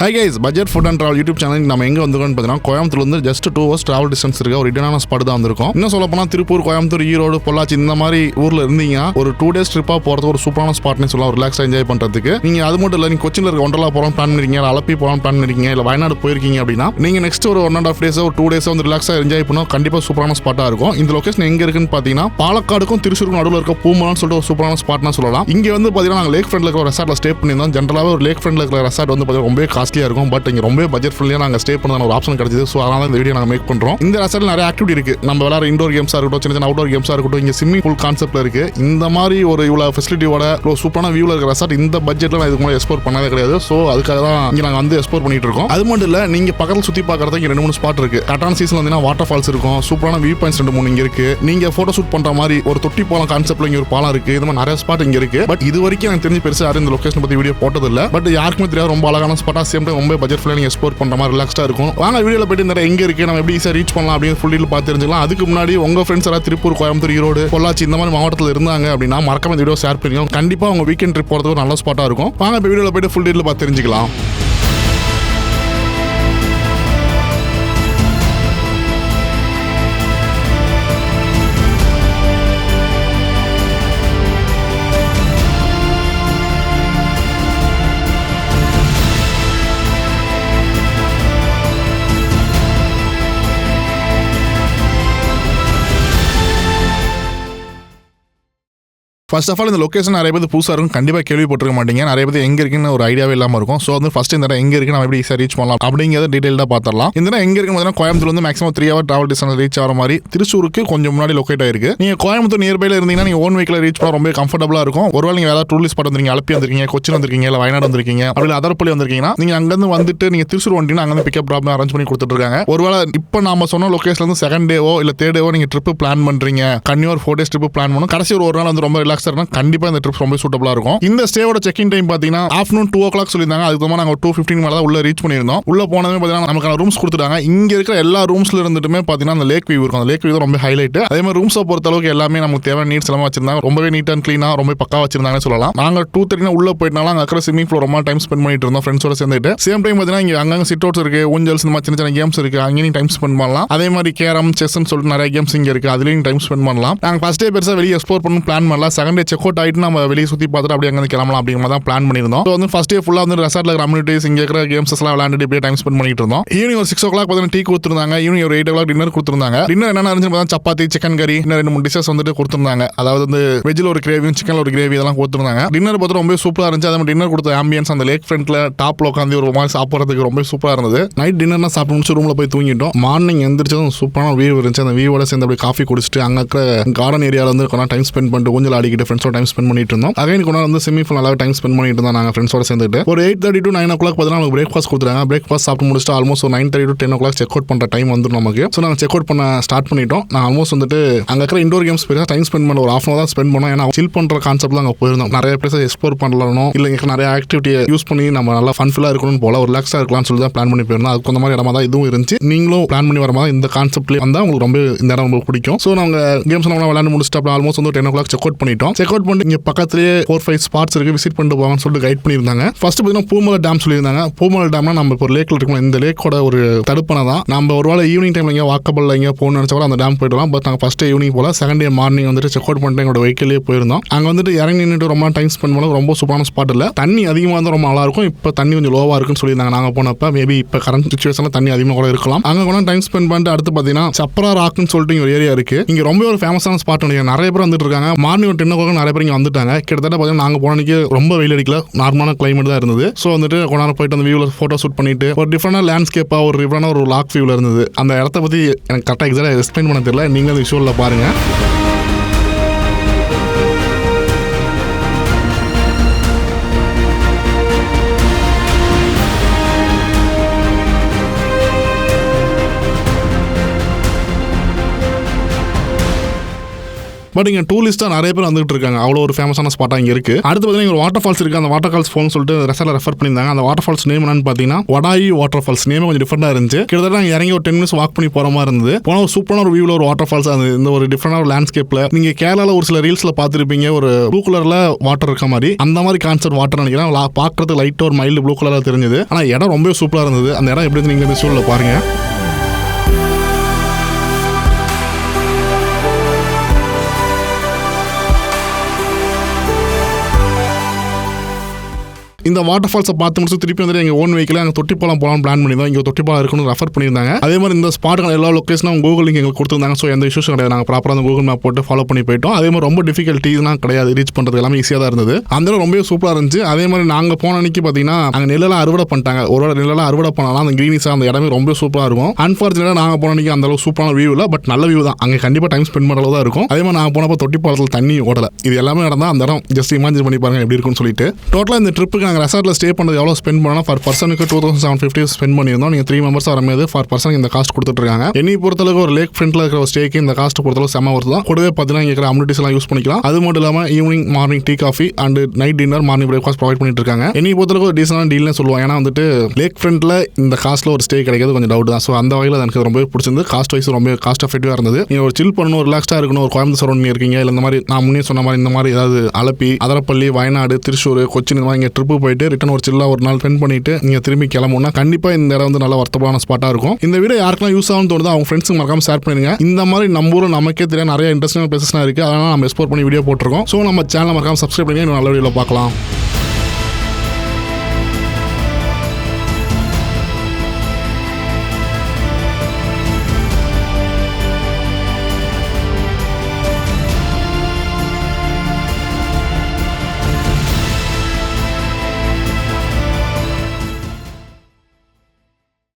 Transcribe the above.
Hi guys, budget food and travel YouTube channel நம்ம எங்கே வந்திருக்கோம்னு பார்த்தீங்கன்னா கோயம்புத்தூர்லேருந்து ஜஸ்ட் 2 hours ட்ராவல் டிஸ்டன்ஸ் இருக்க ஒரு இடான ஸ்பாட் தான் வந்திருக்கும். இன்னும் சொல்ல போனால் திருப்பூர், கோயம்புத்தூர், ஈரோடு, பொள்ளாச்சி இந்த மாதிரி ஊரில் இருந்தீங்க ஒரு 2 days ட்ரிப்பாக போகிறது ஒரு சூப்பரான ஸ்பாட்னு சொல்லலாம். ரிலாக்ஸாக என்ஜாய் பண்ணுறதுக்கு நீங்கள் அது மட்டும் இல்லை, நீங்கள் கொச்சினில் இருக்க ஒண்டலா போகலாம் பிளான் பண்ணிருக்கீங்க, இல்லை அலப்பி போகலாம் பிளான் பண்ணிருக்கீங்க, இல்லை வயநாடு போயிருக்கீங்க அப்படின்னா நீங்கள் நெக்ஸ்ட் ஒரு 1.5 days ஒரு 2 days வந்து ரிலாக்ஸாக என்ஜாய் பண்ணோம். கண்டிப்பாக சூப்பரான ஸ்பாட்டாக இருக்கும். இந்த லொகேஷன் எங்கே இருக்குன்னு பார்த்தீங்கன்னா பாலக்காடுக்கும் திருச்சூருக்கும் நடுவில் இருக்க பூமலான்னு சொல்லிட்டு ஒரு சூப்பரான ஸ்பாட்னு சொல்லலாம். இங்கே வந்து பார்த்தீங்கன்னா நாங்கள் லேக் ஃப்ரண்ட்ல இருக்கிற ஒரு ரெசார்ட்டில் ஸ்டே பண்ணியிருந்தோம். ஜென்ரலாகவே ஒரு லேக் ஃப்ரண்ட்ல இருக்கிற ரெசார்ட் வந்து பார்த்தீங்கன்னா ரொம்ப காஸ்ட்லியாக இருக்கும். பட் இங்கே ரொம்ப பட்ஜெட் ஃப்ரெண்ட்லியாக நாங்கள் ஸ்டே பண்ண ஒரு ஆப்ஷன் கிடைச்சது. ஸோ அதனால இந்த வீடியோ நாங்கள் மேக் பண்ணுறோம். இந்த ரெசார்ட்டில் நிறைய ஆக்டிவிட்டி இருக்கு. நம்ம விளையாட இண்டோர் கேம்ஸாக இருக்கட்டும், சின்ன சின்ன அவுட்டோர் கேம்ஸாக இருக்கட்டும், இங்கே ஸ்விம்மிங் பூல் கான்செப்ட்ல இருக்கு. இந்த மாதிரி ஒரு இவ்வளோ ஃபெசிலிட்டியோட ஒரு சூப்பரான வியூவில் இருக்கிற ரெசார்ட் இந்த பட்ஜெட்டில் நான் இதுக்கு முன்னாடி எக்ஸ்ப்ளோர் பண்ணதே கிடையாது. ஸோ அதுக்காக தான் இங்கே நாங்கள் வந்து எக்ஸ்ப்ளோர் பண்ணிட்டு இருக்கோம். அது மட்டும் இல்லை, நீங்கள் பக்கத்தில் சுற்றி பார்க்கறதுக்கு இங்கே 2-3 ஸ்பாட் இருக்கு. கரெக்டான சீசன் வந்தீங்கன்னா வாட்டர் ஃபால்ஸ் இருக்கும், சூப்பரான வியூ பாயிண்ட்ஸ் 2-3 இங்கே இருக்கு. நீங்கள் ஃபோட்டோ ஷூட் பண்ணுற மாதிரி ஒரு தொட்டி பாலம் கான்செப்ட்ல இங்கே ஒரு பாலம் இருக்கு. இது மாதிரி நிறைய ஸ்பாட் இங்கே இருக்கு. பட் இது வரைக்கும் எனக்கு தெரிஞ்சு பெருசாக யாரும் இந்த லொகேஷன் பற்றி வீடியோ போட்டதில்லை. பட் யாருக்குமே தெரியாது ரொம்ப அழகான ஸ்பாட்டாக, சேம் டைம் ரொம்ப பட்ஜெட் ஃப்ரெண்ட்லியாக எக்ஸ்ப்ளோர் பண்ணுற மாதிரி ரிலாக்ஸ்டாக இருக்கும். வாங்க வீடியோவில் போயிட்டு இந்த எங்கே இருக்கு, நம்ம எப்படி ஈஸியாக ரீச் பண்ணலாம் அப்படின்னு ஃபுல் டீல் பார்த்து தெரிஞ்சுக்கலாம். அதுக்கு முன்னாடி உங்கள் ஃப்ரெண்ட்ஸ் யாராவது திருப்பூர், கோயம்புத்தூர், ஈரோடு, பொள்ளாச்சி இந்த மாதிரி மாவட்டத்தில் இருந்தாங்க அப்படின்னா மறக்காம இந்த வீடியோ ஷேர் பண்ணிக்கோங்க. கண்டிப்பாக உங்கள் வீக்கெண்ட் ட்ரிப் போகிறதுக்கு ஒரு நல்ல ஸ்பாட்டாக இருக்கும். வாங்க இப்போ வீடியோவில் போயிட்டு ஃபுல் டீல் பார்த்து தெரிஞ்சுக்கலாம். ஃபர்ஸ்ட் ஆஃப் ஆல் இந்த லொகேஷன் நிறைய பேர் புதுசாக இருக்கும், கண்டிப்பாக கேள்விப்பட்டிருக்க மாட்டீங்க. நிறைய பேர் எங்கே இருக்குன்னு ஒரு ஐடியாவே இல்லாமல் இருக்கும். ஸோ வந்து ஃபர்ஸ்ட் இந்த இடம் எங்கே இருக்கு, நம்ம எப்படி ஈஸியாக ரீச் பண்ணலாம் அப்படிங்கிறத டீட்டெயிலாக பார்த்துடலாம். இந்த இடம் எங்கே இருக்குன்னு கோயம்புத்தூர் வந்து maximum 3 hour travel distance reach ஆகிற மாதிரி திருச்சூருக்கு கொஞ்சம் முன்னாடி லொக்கேட் ஆயிருக்கு. நீங்கள் கோயம்புத்தூர் நியர்பைல இருந்தீங்கன்னா நீங்கள் ஓன் வெஹிக்கில் ரீச் பண்ண ரொம்ப கம்ஃபர்டபுளாக இருக்கும். ஒருவேளை நீங்கள் ஏதாவது டூரிஸ்ட் ஸ்பாட் வந்திருக்கீங்க, அலப்பி வந்திருக்கீங்க, கொச்சின் வந்திருக்கீங்க, இல்லை வயநாடு வந்திருக்கீங்க, அப்படி அதர்பள்ளி வந்திருக்கீங்கன்னா நீங்கள் அங்கேருந்து வந்துட்டு நீங்கள் திருச்சூர் வந்தீங்கன்னா அங்கே பிக்கப் ட்ராப் அரேஞ்ச் பண்ணி கொடுத்துருக்காங்க. ஒருவேளை இப்போ நாம சொன்ன லொகேஷன்ல இருந்து செகண்ட் டேவோ இல்லை தேர்ட் டேவோ நீங்கள் ட்ரிப் பிளான் பண்ணுறீங்க, கன்னியூ ஒரு 4 days ட்ரிப் பிளான் பண்ணணும். கடைசி ஒரு நாள் வந்து ரொம்ப ரிலாக்ஸாக இருந்தால் கண்டிப்பாக ட்ரிப் ரொம்ப சூட்டபிளா இருக்கும். இந்த ஸ்டேவோட செக்கிங் டைம் பாத்தீங்கன்னா ஆஃப்டர்நூன் 2 o'clock சொல்லியிருந்தாங்க. அதுக்கு நாங்க 2:15 மேல தான் உள்ள ரீச் பண்ணியிருந்தோம். உள்ள போனதுமே பாத்தீங்கன்னா நமக்கான ரூம்ஸ் கொடுத்துட்டாங்க. இங்க இருக்கிற எல்லா ரூம்ஸ்ல இருந்துட்டுமே பாத்தீங்கன்னா அந்த லேக் வியூ இருக்கும். அந்த லேக் வியூ தான் ரொம்ப ஹைலைட். அதே மாதிரி ரூம்ஸை பொறுத்த அளவுக்கு எல்லாமே நமக்கு தேவையான நீட்ஸ் எல்லாம் வச்சிருந்தாங்க. ரொம்பவே நீட் அண்ட் கிளீனா ரொம்ப பக்கா வச்சிருந்தாங்கன்னு சொல்லலாம். நாங்க 2:30 உள்ள போயிட்டனால அங்க இருக்கிற ஸ்விமிங் பூல் ரொம்ப டைம் ஸ்பெண்ட் பண்ணிட்டு இருந்தோம் ஃப்ரெண்ட்ஸோட சேர்ந்துட்டு. சேம் டைம் பாத்தீங்கன்னா இங்க அங்கங்க சிட் அவுட்ஸ் இருக்கு, ஊஞ்சல்ஸ், இந்த மாதிரி சின்ன சின்ன கேம்ஸ் இருக்கு, அங்கேயும் டைம் ஸ்பெண்ட் பண்ணலாம். அதே மாதிரி கேரம், செஸ்ன்னு சொல்லிட்டு நிறைய கேம்ஸ் இங்க இருக்கு, அதுலயும் டைம் ஸ்பெண்ட் பண்ணலாம். நாங்க ஃபர்ஸ்ட் டே பெருசா வெளியே எக்ஸ்ப்ளோர் பண்ணணும் பிளான் பண்ணலாம். செகண்ட் டே செக் அவுட் ஆயிட்டு நம்ம வெளியே சுத்தி பார்த்துட்டு அப்படியே அங்கே கிளம்பலாம் அப்படிங்கிற தான் பிளான் பண்ணியிருந்தோம். ஸோ வந்து ஃபர்ஸ்ட் டே ஃபுல்லாக வந்து ரெசார்ட்ல கம்யூனிட்டிஸ் இங்கே இருக்கிற கேம்ஸ் எல்லாம் விளையாண்டு இப்படியே டைம் ஸ்பெண்ட் பண்ணிட்டு இருந்தோம். ஈவினிங் ஒரு 6 o'clock பார்த்தீங்கன்னா டீ கொடுத்துருந்தாங்க. ஈவினிங் ஒரு 8 o'clock டின்னர் கொடுத்துருந்தாங்க. டின்னர் என்ன இருந்துச்சு, சப்பாத்தி, சிக்கன் கறி, இன்னும் 2-3 டிஷஸ் வந்துட்டு கொடுத்துருந்தாங்க. அதாவது வந்து வெஜ்ல ஒரு கிரேவியும் சிக்கன்ல ஒரு கிரேவி இதெல்லாம் கொடுத்துருந்தாங்க. டின்னர் பார்த்து ரொம்ப சூப்பராக இருந்துச்சு. அதே மாதிரி டின்னர் கொடுத்த ஆம்பியன்ஸ் அந்த லேக் ஃப்ரண்ட்ல டாப்ல உட்காந்து ஒரு மாதிரி சாப்பிட்றதுக்கு ரொம்ப சூப்பராக இருந்தது. நைட் டின்னர்னா சாப்பிட்டு முடிச்சு ரூம்ல போய் தூங்கிட்டோம். மார்னிங் எந்திரிச்சதும் சூப்பரான வியூ இருந்துச்சு. அந்த வியூவோட சேர்ந்து அப்படியே காஃபி குடிச்சிட்டு அங்கே இருக்கிற கார்டன் ஏரியாவில் வந்து கொஞ்சம் டைம் ஸ்பெண்ட் பண்ணிட்டு ஊஞ்சல் ஆடிக்கிட்டு ஃப்ரெண்ட்ஸோட டைம் ஸ்பெண்ட் பண்ணிட்டு இருந்தோம். அகைன் கொஞ்சம் வந்து ஸ்விமிங் பூல் நல்லா டைம் ஸ்பெண்ட் பண்ணிட்டு இருந்தோம் நாங்கள் ஃப்ரெண்ட்ஸோட சேர்ந்துட்டு. ஒரு 8:30 to 9 o'clock பார்த்தீங்கன்னா நமக்கு பிரேக்ஃபாஸ்ட் கொடுத்துருக்காங்க. பிரேக்ஃபாஸ்ட் சாப்பிட்டு முடிச்சுட்டு ஆல்மோஸ்ட் ஒரு 9:30 to 10 o'clock செக் அவுட் பண்ணுற டைம் வந்துடும் நமக்கு. ஸோ நாங்கள் செக் அவுட் பண்ண ஸ்டார்ட் பண்ணிட்டோம். நான் ஆல்மோஸ்ட் வந்துட்டு அங்கே இருக்கிற இண்டோர் கேம்ஸ் பெரிய டைம் ஸ்பெண்ட் பண்ண ஒரு 1/2 hour தான் ஸ்பெண்ட் பண்ணோம். ஏன்னா சில் பண்ணுற கான்செப்ட் தான் அங்கே போயிருந்தோம். நிறைய பிளேஸ் எக்ஸ்ப்ளோர் பண்ணலாம், இல்லை இங்கே நிறைய ஆக்டிவிட்டியை யூஸ் பண்ணி நம்ம நல்லா ஃபன்ஃபுல்லாக இருக்கணும் போல, ஒரு ரிலாக்ஸாக இருக்கலாம்னு சொல்லி தான் பிளான் பண்ணி போயிருந்தோம். அதுக்கு அந்த மாதிரி இடமா தான் இதுவும் இருந்துச்சு. நீங்களும் பிளான் பண்ணி வர மாதிரி இந்த கான்செப்ட்லேயே வந்தால் உங்களுக்கு ரொம்ப இந்த இடம் ரொம்ப பிடிக்கும். ஸோ நாங்கள் கேம்ஸ் நம்ம விளையாண்டு முடிச்சுட்டு அப்புறம் ஆல்மோஸ்ட் வந்து 10 o'clock செக் அவுட் பண்ணிட்டோம். செக் அவுட் பண்ணிட்டு இங்கே பக்கத்துலேயே 4-5 ஸ்பாட்ஸ் இருக்கு, விசிட் பண்ணிட்டு போவாங்கன்னு சொல்லிட்டு கைட் பண்ணியிருந்தாங்க. ஃபர்ஸ்ட் பார்த்தீங்கன்னா பூமலை டேம் சொல்லியிருந்தாங்க. பூமலை டேம்னா நம்ம இப்போ லேக்ல இருக்கோம், இந்த லேக்கோட ஒரு தடுப்பணை தான். நம்ம ஒரு வேளை ஈவினிங் டைம்ல இங்கே வாக்கபிள் இங்கே போகணும்னு நினைச்சா கூட அந்த டேம் போயிடலாம். பட் நாங்கள் ஃபர்ஸ்ட் ஈவினிங் போல செகண்ட் டே மார்னிங் வந்துட்டு செக் அவுட் பண்ணிட்டு எங்களோட வெஹிக்கிலே போயிருந்தோம். அங்கே வந்துட்டு இறங்கி நின்றுட்டு ரொம்ப டைம் ஸ்பெண்ட் பண்ண ரொம்ப சூப்பரான ஸ்பாட் இல்லை. தண்ணி அதிகமாக இருந்தால் ரொம்ப நல்லா இருக்கும். இப்போ தண்ணி கொஞ்சம் லோவாக இருக்குன்னு சொல்லியிருந்தாங்க நாங்கள் போனப்போ. மேபி இப்போ கரண்ட் சுச்சுவேஷனில் தண்ணி அதிகமாக கூட இருக்கலாம். அங்கே கூட டைம் ஸ்பெண்ட் பண்ணிட்டு அடுத்து பார்த்தீங்கன்னா சப்ரா ராக்னு சொல்லிட்டு ஒரு ஏரியா இருக்கு. இங்கே ரொம்ப ஒரு ஃபேமஸான ஸ்பாட் நிறைய பேர் வந்துட்டு இருக்காங்க. மார்னிங் ஒரு 10 o'clock நிறைய பேர் இங்கே வந்துட்டாங்க. கிட்டத்தட்ட பார்த்தீங்கன்னா நாங்கள் போனதுக்கு ரொம்ப வெயில் அடிக்கல, நார்மலான கிளைமேட் தான் இருந்தது. ஸோ வந்துட்டு கொஞ்ச நேரம் போயிட்டு அந்த வியூவில் ஃபோட்டோ ஷூட் பண்ணிட்டு ஒரு டிஃப்ரெண்டான லேண்ட்ஸ்கேப்பாக ஒரு டிஃப்ரெண்டான ஒரு லாக் வியூவில் இருந்தது. அந்த இடத்த பற்றி எனக்கு கரெக்டாக எக்ஸாக்டாக எக்ஸ்பிளைன் பண்ண தெரியல. நீங்களும் அந்த விஷுவலில் பாருங்கள். பட் இங்கே டூரிஸ்ட்டாக நிறைய பேர் வந்துட்டு இருக்காங்க. அவ்வளோ ஒரு ஃபேமஸான ஸ்பாட்டாக இங்கே இருக்குது. அடுத்து பார்த்தீங்கன்னா ஒரு வாட்டர் ஃபால்ஸ் இருக்குது. அந்த வாட்டர் ஃபால்ஸ் போகணும்னு சொல்லிட்டு ரெசார்ட்டில் ரெஃபர் பண்ணியிருந்தாங்க. அந்த வாட்டர் ஃபால்ஸ் நேம் என்னன்னு பார்த்தீங்கன்னா வடாயி வாட்டர் ஃபால்ஸ். நேமே கொஞ்சம் டிஃப்ரெண்டாக இருந்துச்சு. கிட்டத்தட்ட நாங்கள் இறங்கி ஒரு 10 minutes வாக் பண்ணி போகிற மாதிரி இருந்தது. போனால் ஒரு சூப்பரான ஒரு வியூவில் ஒரு வாட்டர் ஃபால்ஸ். அது இந்த ஒரு டிஃப்ரெண்டான ஒரு லேண்ட்ஸ்கேப்பில் நீங்கள் கேரளாவில் ஒரு சில ரீல்ஸில் பார்த்துருப்பீங்க, ஒரு ப்ளூ கலரில் வாட்டர் இருக்க மாதிரி. அந்த மாதிரி கான்செப்ட் வாட்டர் நினைக்கிறேன். பார்க்கறது லைட்டாக ஒரு மைல்டு ப்ளூ கலரில் தெரிஞ்சது. ஆனால் இடம் ரொம்ப சூப்பராக இருந்தது. அந்த இடம் எப்படி நீங்கள் இந்த சூழலில் பாருங்கள். இந்த வாட்டர் ஃபால்ஸை பார்த்து முடிச்சு திருப்பி வந்து எங்கள் ஓன் வெஹிக்கில் அங்கே தொட்டிப்பாலம் போகலாம் பிளான் பண்ணியிருந்தோம். இங்கே தொட்டிப்பாலம் இருக்குன்னு ரெஃபர் பண்ணியிருந்தாங்க. அதே மாதிரி இந்த ஸ்பாட்டுக்கான எல்லா லொக்கேஷனும் கூகுள் லிங்க் எங்களுக்கு கொடுத்துருந்தாங்க. ஸோ எந்த இஷ்யூஸும் கிடையாது. நாங்கள் ப்ராப்பராக அந்த கூகுள் மேப் போட்டு ஃபாலோ பண்ணி போயிட்டோம். அதே மாதிரி ரொம்ப டிஃபிகல்ட்டிஸ்லாம் கிடையாது. ரீச் பண்ணுறது எல்லாமே ஈஸியாக தான் இருந்தது. அந்த ரொம்ப சூப்பராக இருந்துச்சு. அதே மாதிரி நாங்கள் போன அன்னைக்கு பார்த்தீங்கன்னா அங்கே நெல்லெல்லாம் அறுவடை பண்ணிட்டாங்க. ஒரு நெல்லெல்லாம் அறுவடை பண்ணலாம். அந்த கிரீனிஸாக அந்த இடமே ரொம்ப சூப்பராக இருக்கும். அன்ஃபார்ச்சுனேட்டாக நாங்கள் போன அன்னைக்கு அந்த அளவுக்கு சூப்பரான வியூ இல்லை. பட் நல்ல வியூ தான். அங்கே கண்டிப்பாக டைம் ஸ்பெண்ட் பண்ணுற அளவு தான் இருக்கும். அதே மாதிரி நாங்கள் போனப்போ தொட்டிப்பாலத்தில் தண்ணி ஓடலை. இது எல்லாமே நடந்தால் அந்த இடம் ஜஸ்ட் இமேஜின் பண்ணி பாருங்க எப்படி இருக்குன்னு சொல்லிட்டு. டோட்டலாக இந்த ட்ரிப்புக்கு நாங்கள் ரெசார்ட்டில் ஸ்டே பண்ணது எவ்வளோ ஸ்பெண்ட் பண்ணோம்? ஃபார் பர்சனுக்கு 2750 ஸ்பெண்ட் பண்ணியிருந்தோம். நீங்கள் 3 members வரமே ஃபார் பர்சன் இந்த காஸ்ட் கொடுத்துட்ருக்காங்க. என்னை பொறுத்தளவுக்கு ஒரு லேக் ஃப்ரண்ட்டில் இருக்கிற ஒரு ஸ்டேக்கு இந்த காஸ்ட் பொறுத்தளவு செம்ம ஒர்த்து தான். கூடவே பார்த்தீங்கன்னா இங்கே இருக்கிற அம்யூனிட்டிஸ் எல்லாம் யூஸ் பண்ணிக்கலாம். அது மட்டும் இல்லாமல் evening morning tea coffee and night dinner morning breakfast provide பண்ணிட்டு இருக்காங்க. என்னை பொறுத்தளவுக்கு ஒரு டீசனான டீல்னு சொல்லுவாங்க. ஏன்னா வந்துட்டு லேக் ஃப்ரண்ட்டில் இந்த காஸ்ட்டில் ஒரு ஸ்டே கிடைக்கிறது கொஞ்சம் டவுட் தான். ஸோ அந்த வகையில் எனக்கு ரொம்ப பிடிச்சிருந்து. காஸ்ட் வைஸ் ரொம்ப காஸ்ட் எஃபெக்டிவாக இருந்தது. நீங்கள் ஒரு சில் பண்ணணும், ரிலாக்ஸ்டாக இருக்கணும், ஒரு கோயம்புத்தூர் சரௌண்டிங் இருக்கீங்க, இல்லை இந்த மாதிரி நான் முன்னே சொன்ன மாதிரி இந்த மாதிரி ஏதாவது அலப்பி, அதரப்பள்ளி, வயநாடு, திருச்சூர், கொச்சின் இந்த மாதிரி இங்கே ட்ரிப்பு போயிட்டு ரிட்டன் ஒரு சில்லாக ஒரு நாள் ஸ்பெண்ட் பண்ணிட்டு நீங்கள் திரும்பி கிளம்புனா கண்டிப்பாக இந்த இடம் வந்து நல்ல வர்த்தமான ஸ்பாட்டாக இருக்கும். இந்த வீடியோ யாருக்கெல்லாம் யூஸ் ஆகும்னு தோணுதோ அவங்க ஃப்ரெண்ட்ஸுக்கு மறக்காம ஷேர் பண்ணிடுங்க. இந்த மாதிரி நம்ம ஊரில் நமக்கே தெரியாது நிறைய இன்ட்ரெஸ்டிங் பிளேசஸ்லாம் இருக்குது. அதனால் நம்ம எக்ஸ்ப்ளோர் பண்ணி வீடியோ போட்டிருக்கோம். ஸோ நம்ம சேனலை மறக்காம சப்ஸ்கிரைப் பண்ணி நல்ல வீடியோவில் பார்க்கலாம்.